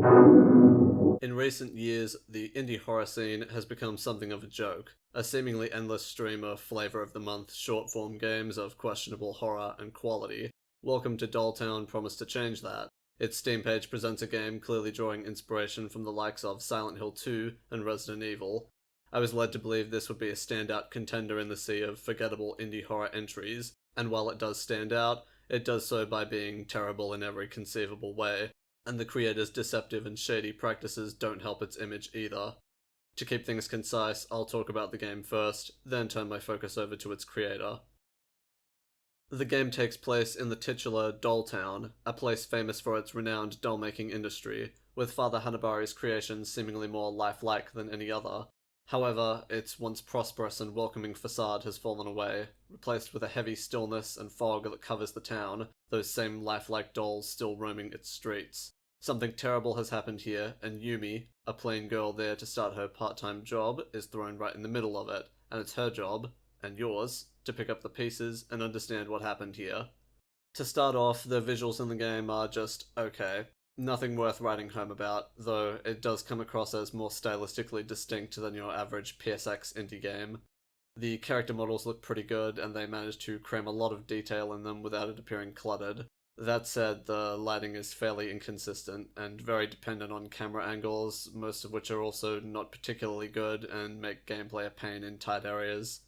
In recent years, the indie horror scene has become something of a joke, a seemingly endless stream of flavor of the month short-form games of questionable horror and quality. Welcome to Dolltown promised to change that. Its Steam page presents a game clearly drawing inspiration from the likes of Silent Hill 2 and Resident Evil. I was led to believe this would be a standout contender in the sea of forgettable indie horror entries, and while it does stand out, it does so by being terrible in every conceivable way, and the creator's deceptive and shady practices don't help its image either. To keep things concise, I'll talk about the game first, then turn my focus over to its creator. The game takes place in the titular Dolltown, a place famous for its renowned doll-making industry, with Father Hanabari's creations seemingly more lifelike than any other. However, its once prosperous and welcoming facade has fallen away, replaced with a heavy stillness and fog that covers the town, those same lifelike dolls still roaming its streets. Something terrible has happened here, and Yumi, a plain girl there to start her part-time job, is thrown right in the middle of it, and it's her job, and yours, to pick up the pieces and understand what happened here. To start off, the visuals in the game are just okay. Nothing worth writing home about, though it does come across as more stylistically distinct than your average PSX indie game. The character models look pretty good, and they manage to cram a lot of detail in them without it appearing cluttered. That said, the lighting is fairly inconsistent, and very dependent on camera angles, most of which are also not particularly good and make gameplay a pain in tight areas.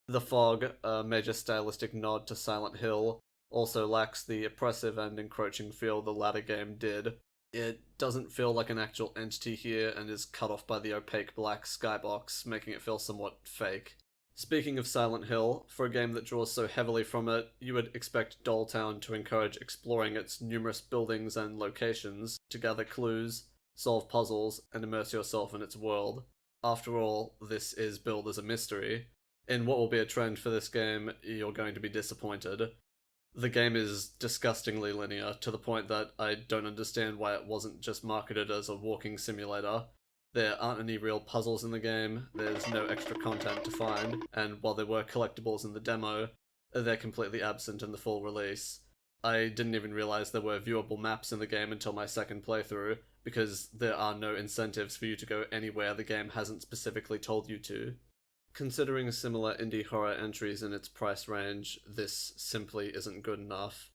The fog, a major stylistic nod to Silent Hill, also lacks the oppressive and encroaching feel the latter game did. It doesn't feel like an actual entity here and is cut off by the opaque black skybox, making it feel somewhat fake. Speaking of Silent Hill, for a game that draws so heavily from it, you would expect Dolltown to encourage exploring its numerous buildings and locations to gather clues, solve puzzles, and immerse yourself in its world. After all, this is billed as a mystery. In what will be a trend for this game, you're going to be disappointed. The game is disgustingly linear, to the point that I don't understand why it wasn't just marketed as a walking simulator. There aren't any real puzzles in the game, there's no extra content to find, and while there were collectibles in the demo, they're completely absent in the full release. I didn't even realize there were viewable maps in the game until my second playthrough, because there are no incentives for you to go anywhere the game hasn't specifically told you to. Considering similar indie horror entries in its price range, this simply isn't good enough.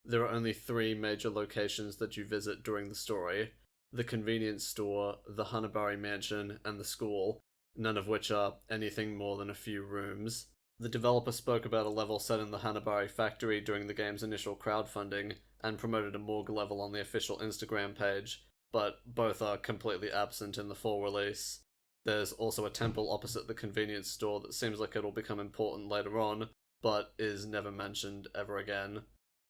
There are only 3 major locations that you visit during the story: the convenience store, the Hanabari mansion, and the school, none of which are anything more than a few rooms. The developer spoke about a level set in the Hanabari factory during the game's initial crowdfunding, and promoted a morgue level on the official Instagram page, but both are completely absent in the full release. There's also a temple opposite the convenience store that seems like it'll become important later on, but is never mentioned ever again.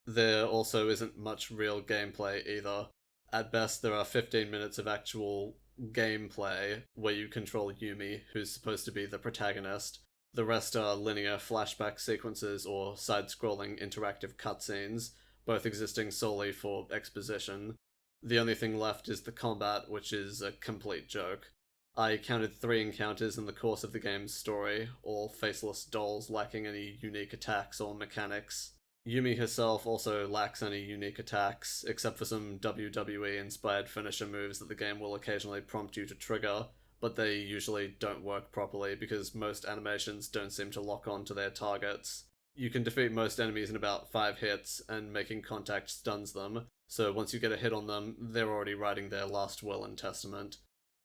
There also isn't much real gameplay either. At best, there are 15 minutes of actual gameplay where you control Yumi, who's supposed to be the protagonist. The rest are linear flashback sequences or side-scrolling interactive cutscenes, both existing solely for exposition. The only thing left is the combat, which is a complete joke. I counted 3 encounters in the course of the game's story, all faceless dolls lacking any unique attacks or mechanics. Yumi herself also lacks any unique attacks, except for some WWE-inspired finisher moves that the game will occasionally prompt you to trigger, but they usually don't work properly because most animations don't seem to lock on to their targets. You can defeat most enemies in about 5 hits, and making contact stuns them, so once you get a hit on them, they're already writing their last will and testament.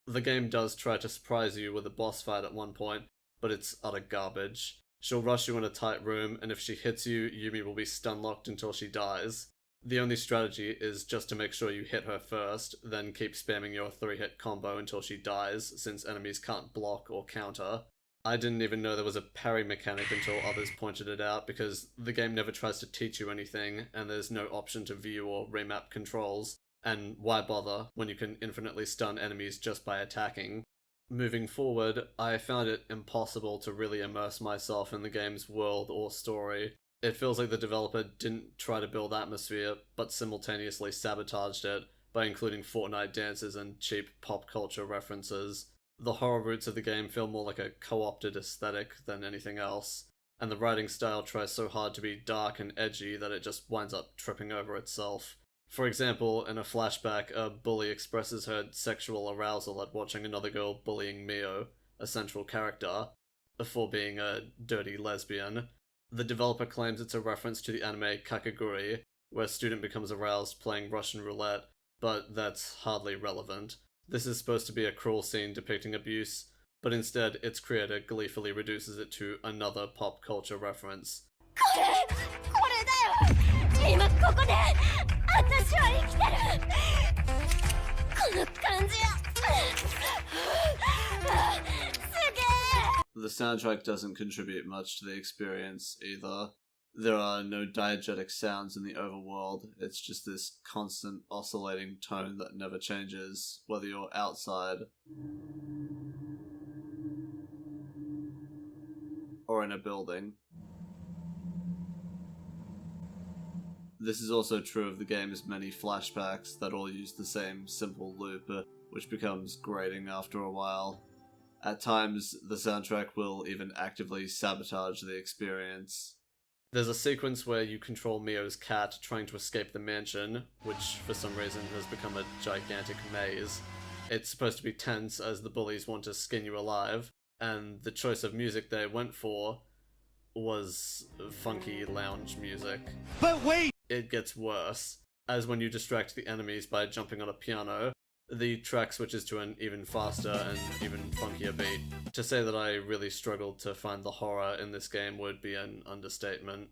The game does try to surprise you with a boss fight at one point, but it's utter garbage. She'll rush you in a tight room, and if she hits you, Yumi will be stun-locked until she dies. The only strategy is just to make sure you hit her first, then keep spamming your 3-hit combo until she dies, since enemies can't block or counter. I didn't even know there was a parry mechanic until others pointed it out, because the game never tries to teach you anything, and there's no option to view or remap controls. And why bother when you can infinitely stun enemies just by attacking? Moving forward, I found it impossible to really immerse myself in the game's world or story. It feels like the developer didn't try to build atmosphere, but simultaneously sabotaged it by including Fortnite dances and cheap pop culture references. The horror roots of the game feel more like a co-opted aesthetic than anything else, and the writing style tries so hard to be dark and edgy that it just winds up tripping over itself. For example, in a flashback, a bully expresses her sexual arousal at watching another girl bullying Mio, a central character, for being a dirty lesbian. The developer claims it's a reference to the anime Kakegurui, where a student becomes aroused playing Russian roulette, but that's hardly relevant. This is supposed to be a cruel scene depicting abuse, but instead its creator gleefully reduces it to another pop culture reference. これだよ今ここで私は生きてるこの感じはすげえ The soundtrack doesn't contribute much to the experience either. There are no diegetic sounds in the overworld, it's just this constant oscillating tone that never changes, whether you're outside or in a building. This is also true of the game's many flashbacks that all use the same simple loop, which becomes grating after a while. At times, the soundtrack will even actively sabotage the experience. There's a sequence where you control Mio's cat trying to escape the mansion, which for some reason has become a gigantic maze. It's supposed to be tense as the bullies want to skin you alive, and the choice of music they went for was funky lounge music. But wait! It gets worse, as when you distract the enemies by jumping on a piano, the track switches to an even faster and even funkier beat. To say that I really struggled to find the horror in this game would be an understatement.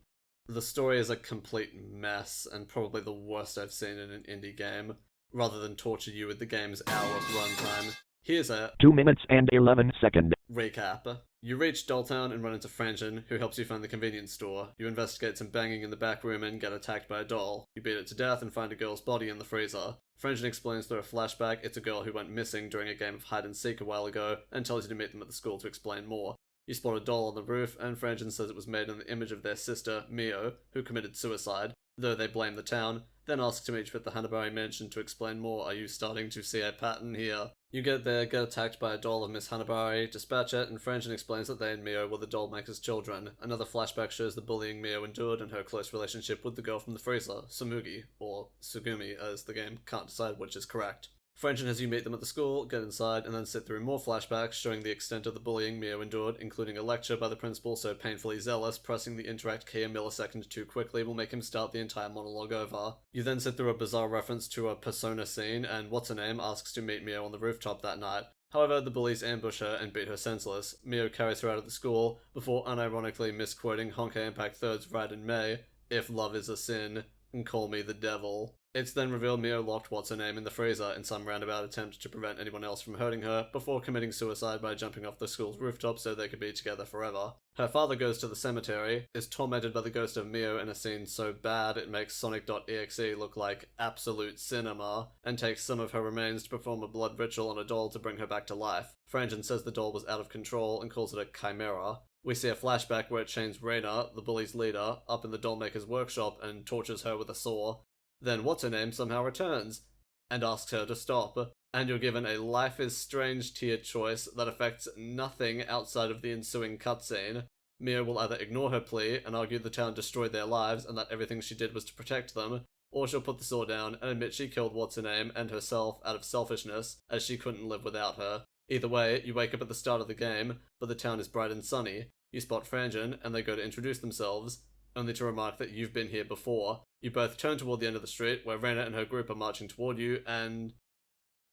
The story is a complete mess, and probably the worst I've seen in an indie game. Rather than torture you with the game's hour of runtime, here's a 2 minutes and 11 seconds. recap. You reach Dolltown and run into Frangen, who helps you find the convenience store. You investigate some banging in the back room and get attacked by a doll. You beat it to death and find a girl's body in the freezer. Frangen explains through a flashback it's a girl who went missing during a game of hide and seek a while ago, and tells you to meet them at the school to explain more. You spot a doll on the roof, and Frangen says it was made in the image of their sister, Mio, who committed suicide, though they blame the town, then ask to meet you at the Hanabari mansion to explain more. Are you starting to see a pattern here? You get there, get attacked by a doll of Miss Hanabari, dispatch it, and Frangen explains that they and Mio were the doll maker's children. Another flashback shows the bullying Mio endured and her close relationship with the girl from the freezer, Sumugi, or Sugumi, as the game can't decide which is correct. Frangen has you meet them at the school, get inside, and then sit through more flashbacks showing the extent of the bullying Mio endured, including a lecture by the principal so painfully zealous pressing the interact key a millisecond too quickly will make him start the entire monologue over. You then sit through a bizarre reference to a Persona scene, and What's-Her-Name asks to meet Mio on the rooftop that night. However, the bullies ambush her and beat her senseless. Mio carries her out of the school, before unironically misquoting Honkai Impact 3's Ride in May, "If love is a sin, call me the devil." It's then revealed Mio locked What's-Her-Name in the freezer in some roundabout attempt to prevent anyone else from hurting her, before committing suicide by jumping off the school's rooftop so they could be together forever. Her father goes to the cemetery, is tormented by the ghost of Mio in a scene so bad it makes Sonic.exe look like absolute cinema, and takes some of her remains to perform a blood ritual on a doll to bring her back to life. Frangen says the doll was out of control and calls it a chimera. We see a flashback where it chains Reina, the bully's leader, up in the dollmaker's workshop and tortures her with a saw. Then What's-Her-Name somehow returns, and asks her to stop, and you're given a Life is Strange tier choice that affects nothing outside of the ensuing cutscene. Mio will either ignore her plea and argue the town destroyed their lives and that everything she did was to protect them, or she'll put the saw down and admit she killed What's-Her-Name and herself out of selfishness, as she couldn't live without her. Either way, you wake up at the start of the game, but the town is bright and sunny. You spot Frangen, and they go to introduce themselves, only to remark that you've been here before. You both turn toward the end of the street, where Reina and her group are marching toward you, and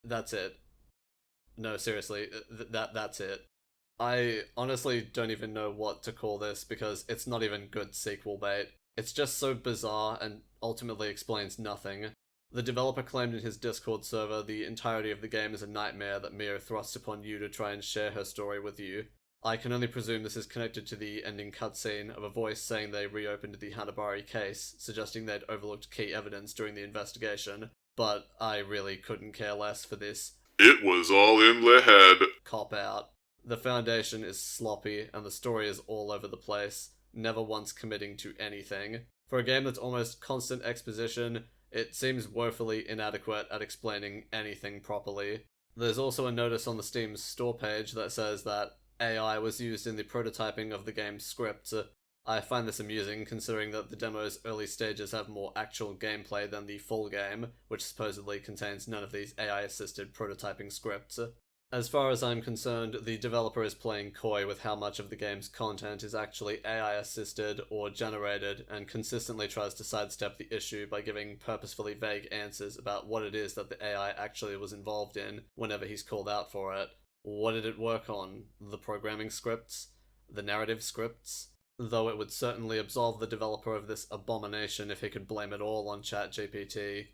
that's it. No, seriously, that's it. I honestly don't even know what to call this, because it's not even good sequel bait. It's just so bizarre, and ultimately explains nothing. The developer claimed in his Discord server the entirety of the game is a nightmare that Mio thrusts upon you to try and share her story with you. I can only presume this is connected to the ending cutscene of a voice saying they reopened the Hanabari case, suggesting they'd overlooked key evidence during the investigation, but I really couldn't care less for this "It was all in the head" cop-out. The Foundation is sloppy, and the story is all over the place, never once committing to anything. For a game that's almost constant exposition, it seems woefully inadequate at explaining anything properly. There's also a notice on the Steam store page that says that AI was used in the prototyping of the game's script. I find this amusing considering that the demo's early stages have more actual gameplay than the full game, which supposedly contains none of these AI-assisted prototyping scripts. As far as I'm concerned, the developer is playing coy with how much of the game's content is actually AI-assisted or generated, and consistently tries to sidestep the issue by giving purposefully vague answers about what it is that the AI actually was involved in whenever he's called out for it. What did it work on? The programming scripts? The narrative scripts? Though it would certainly absolve the developer of this abomination if he could blame it all on ChatGPT.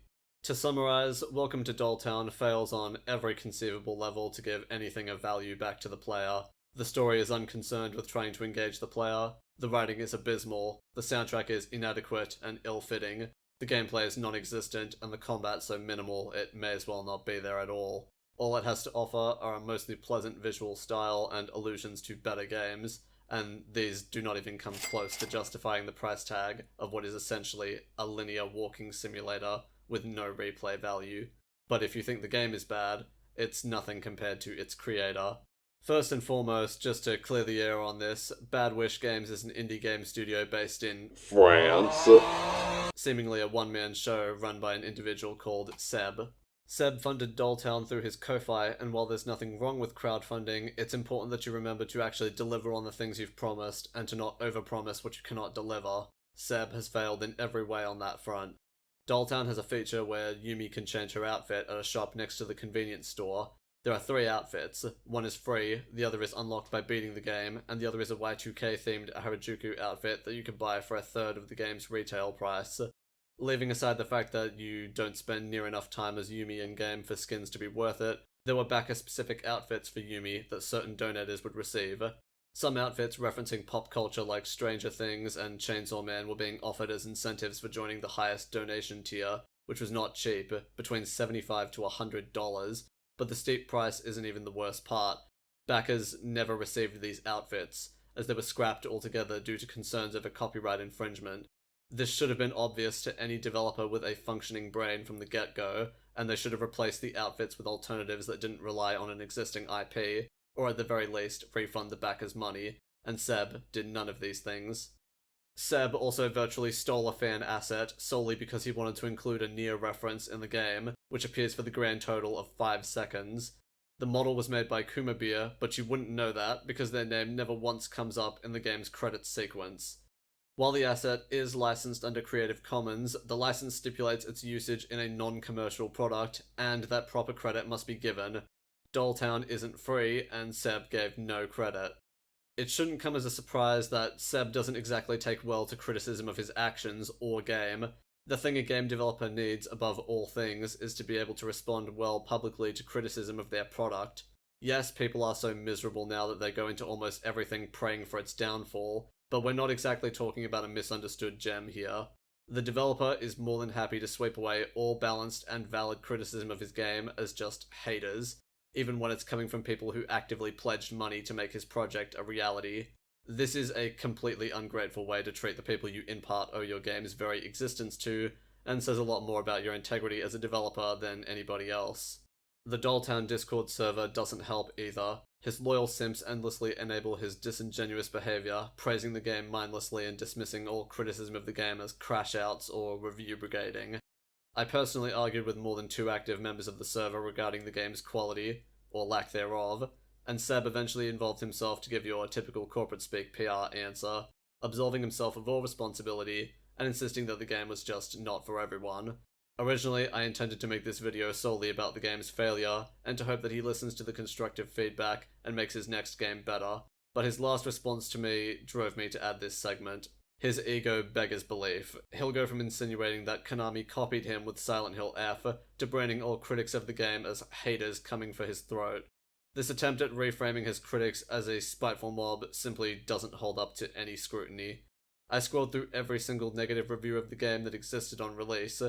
To summarize, Welcome to Dolltown fails on every conceivable level to give anything of value back to the player. The story is unconcerned with trying to engage the player, the writing is abysmal, the soundtrack is inadequate and ill-fitting, the gameplay is non-existent, and the combat so minimal it may as well not be there at all. All it has to offer are a mostly pleasant visual style and allusions to better games, and these do not even come close to justifying the price tag of what is essentially a linear walking simulator with no replay value. But if you think the game is bad, it's nothing compared to its creator. First and foremost, just to clear the air on this, Bad Wish Games is an indie game studio based in France. seemingly a one-man show run by an individual called Seb. Seb funded Dolltown through his Ko-Fi, and while there's nothing wrong with crowdfunding, it's important that you remember to actually deliver on the things you've promised, and to not overpromise what you cannot deliver. Seb has failed in every way on that front. Dolltown has a feature where Yumi can change her outfit at a shop next to the convenience store. There are 3 outfits. One is free, the other is unlocked by beating the game, and the other is a Y2K-themed Harajuku outfit that you can buy for a third of the game's retail price. Leaving aside the fact that you don't spend near enough time as Yumi in-game for skins to be worth it, there were backer-specific outfits for Yumi that certain donators would receive. Some outfits referencing pop culture like Stranger Things and Chainsaw Man were being offered as incentives for joining the highest donation tier, which was not cheap, between $75 to $100, but the steep price isn't even the worst part. Backers never received these outfits, as they were scrapped altogether due to concerns over copyright infringement. This should have been obvious to any developer with a functioning brain from the get-go, and they should have replaced the outfits with alternatives that didn't rely on an existing IP, or at the very least, refund the backers' money, and Seb did none of these things. Seb also virtually stole a fan asset solely because he wanted to include a Nier reference in the game, which appears for the grand total of 5 seconds. The model was made by Kuma Beer, but you wouldn't know that because their name never once comes up in the game's credits sequence. While the asset is licensed under Creative Commons, the license stipulates its usage in a non-commercial product, and that proper credit must be given. Dolltown isn't free, and Seb gave no credit. It shouldn't come as a surprise that Seb doesn't exactly take well to criticism of his actions or game. The thing a game developer needs, above all things, is to be able to respond well publicly to criticism of their product. Yes, people are so miserable now that they go into almost everything praying for its downfall, but we're not exactly talking about a misunderstood gem here. The developer is more than happy to sweep away all balanced and valid criticism of his game as just haters, even when it's coming from people who actively pledged money to make his project a reality. This is a completely ungrateful way to treat the people you in part owe your game's very existence to, and says a lot more about your integrity as a developer than anybody else. The Dolltown Discord server doesn't help either. His loyal simps endlessly enable his disingenuous behaviour, praising the game mindlessly and dismissing all criticism of the game as crash-outs or review brigading. I personally argued with more than 2 active members of the server regarding the game's quality, or lack thereof, and Seb eventually involved himself to give your typical corporate speak PR answer, absolving himself of all responsibility, and insisting that the game was just not for everyone. Originally, I intended to make this video solely about the game's failure, and to hope that he listens to the constructive feedback and makes his next game better, but his last response to me drove me to add this segment. His ego beggars belief. He'll go from insinuating that Konami copied him with Silent Hill F, to branding all critics of the game as haters coming for his throat. This attempt at reframing his critics as a spiteful mob simply doesn't hold up to any scrutiny. I scrolled through every single negative review of the game that existed on release,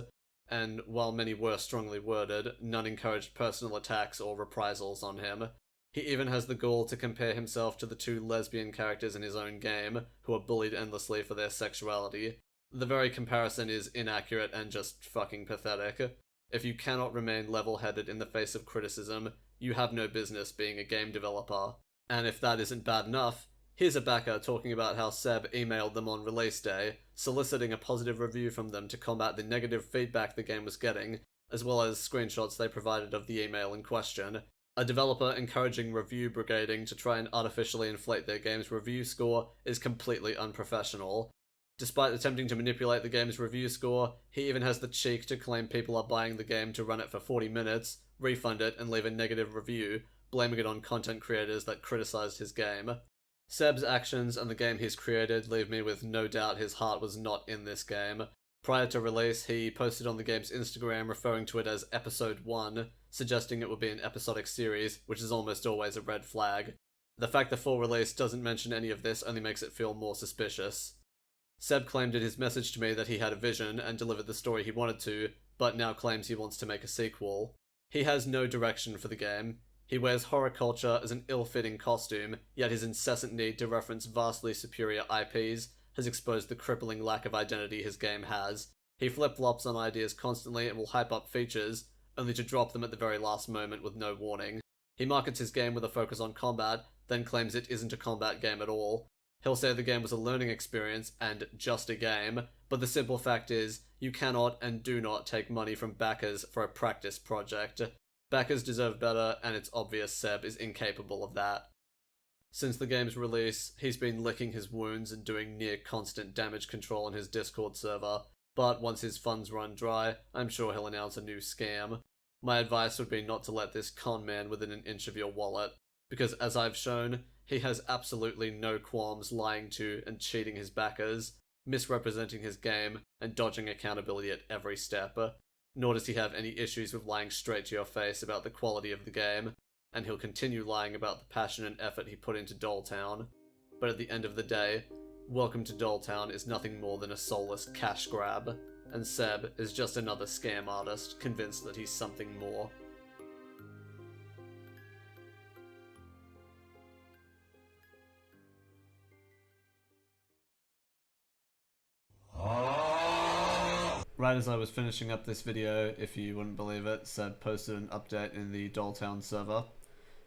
and while many were strongly worded, none encouraged personal attacks or reprisals on him. He even has the gall to compare himself to the 2 lesbian characters in his own game, who are bullied endlessly for their sexuality. The very comparison is inaccurate and just fucking pathetic. If you cannot remain level-headed in the face of criticism, you have no business being a game developer. And if that isn't bad enough, Here's a backer talking about how Seb emailed them on release day, soliciting a positive review from them to combat the negative feedback the game was getting, as well as screenshots they provided of the email in question. A developer encouraging review brigading to try and artificially inflate their game's review score is completely unprofessional. Despite attempting to manipulate the game's review score, he even has the cheek to claim people are buying the game to run it for 40 minutes, refund it, and leave a negative review, blaming it on content creators that criticized his game. Seb's actions and the game he's created leave me with no doubt his heart was not in this game. Prior to release, he posted on the game's Instagram referring to it as Episode 1, suggesting it would be an episodic series, which is almost always a red flag. The fact the full release doesn't mention any of this only makes it feel more suspicious. Seb claimed in his message to me that he had a vision and delivered the story he wanted to, but now claims he wants to make a sequel. He has no direction for the game. He wears horror culture as an ill-fitting costume, yet his incessant need to reference vastly superior IPs has exposed the crippling lack of identity his game has. He flip-flops on ideas constantly and will hype up features, only to drop them at the very last moment with no warning. He markets his game with a focus on combat, then claims it isn't a combat game at all. He'll say the game was a learning experience and just a game, but the simple fact is, you cannot and do not take money from backers for a practice project. Backers deserve better, and it's obvious Seb is incapable of that. Since the game's release, he's been licking his wounds and doing near constant damage control on his Discord server, but once his funds run dry, I'm sure he'll announce a new scam. My advice would be not to let this con man within an inch of your wallet, because as I've shown, he has absolutely no qualms lying to and cheating his backers, misrepresenting his game, and dodging accountability at every step. Nor does he have any issues with lying straight to your face about the quality of the game, and he'll continue lying about the passion and effort he put into Dolltown. But at the end of the day, Welcome to Dolltown is nothing more than a soulless cash grab, and Seb is just another scam artist convinced that he's something more. Right as I was finishing up this video, if you wouldn't believe it, Seb posted an update in the Dolltown server.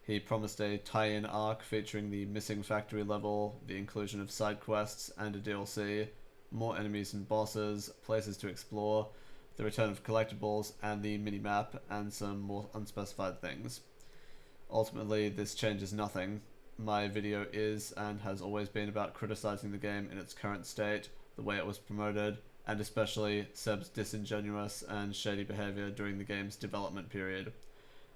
He promised a tie-in arc featuring the missing factory level, the inclusion of side quests and a DLC, more enemies and bosses, places to explore, the return of collectibles and the mini-map, and some more unspecified things. Ultimately, this changes nothing. My video is and has always been about criticizing the game in its current state, the way it was promoted, and especially Seb's disingenuous and shady behavior during the game's development period.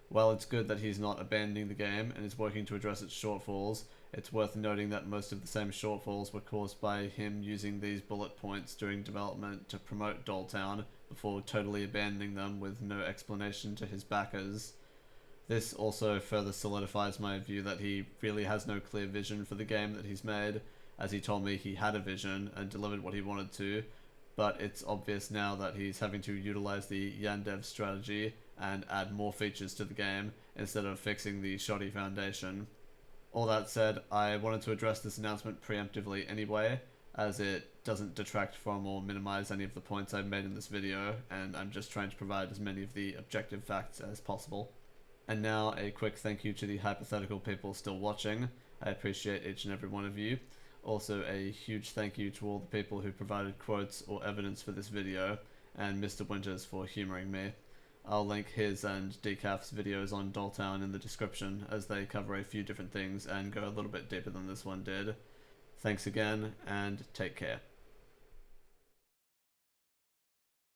While it's good that he's not abandoning the game and is working to address its shortfalls, it's worth noting that most of the same shortfalls were caused by him using these bullet points during development to promote Dolltown before totally abandoning them with no explanation to his backers. This also further solidifies my view that he really has no clear vision for the game that he's made, as he told me he had a vision and delivered what he wanted to, but it's obvious now that he's having to utilize the Yandev strategy and add more features to the game instead of fixing the shoddy foundation. All that said, I wanted to address this announcement preemptively anyway, as it doesn't detract from or minimize any of the points I've made in this video, and I'm just trying to provide as many of the objective facts as possible. And now a quick thank you to the hypothetical people still watching. I appreciate each and every one of you. Also a huge thank you to all the people who provided quotes or evidence for this video, and Mr. Winters for humouring me. I'll link his and Dekaff's videos on Dolltown in the description, as they cover a few different things and go a little bit deeper than this one did. Thanks again, and take care.